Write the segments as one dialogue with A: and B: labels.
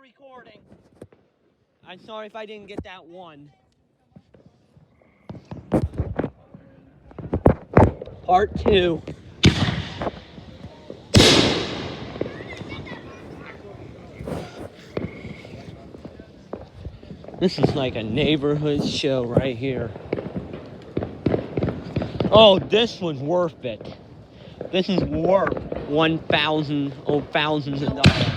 A: recording. I'm sorry if I didn't get that one. Part 2. This is like a neighborhood show right here. Oh, this was worth it. This is worth thousands of dollars.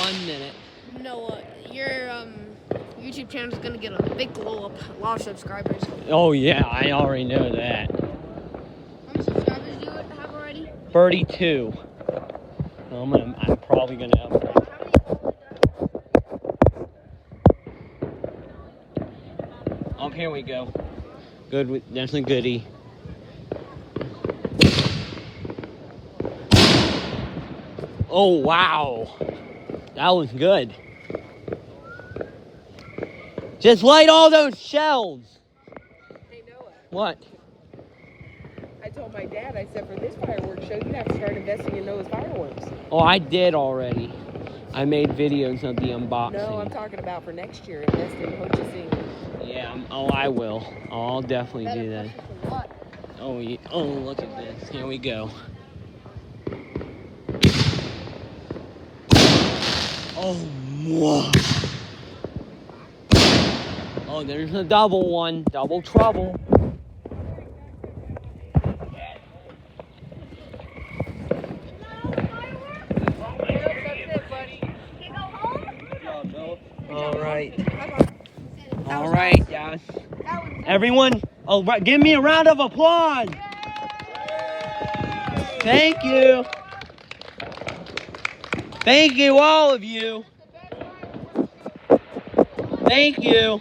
A: 1 minute.
B: You know what? Your YouTube channel is gonna get a big blow up. A lot of subscribers.
A: Oh yeah, I already know that.
B: How many subscribers do you have already?
A: 32. I'm probably gonna have. Oh, here we go. Good. That's a goodie. Oh wow, that was good. Just light all those shells.
C: Hey Noah,
A: What?
C: I told my dad, I said for this fireworks show, you have to start investing in Noah's fireworks.
A: Oh, I did already. I made videos of the unboxing.
C: No, I'm talking about for next year, invest in purchasing.
A: Yeah, I will. I'll definitely do that. Oh, yeah. Oh, look at this. Here we go. Oh, whoa. Oh, there's a double one. Double trouble. All right. All right, guys. Everyone, give me a round of applause. Thank you. Thank you, all of you. Thank you.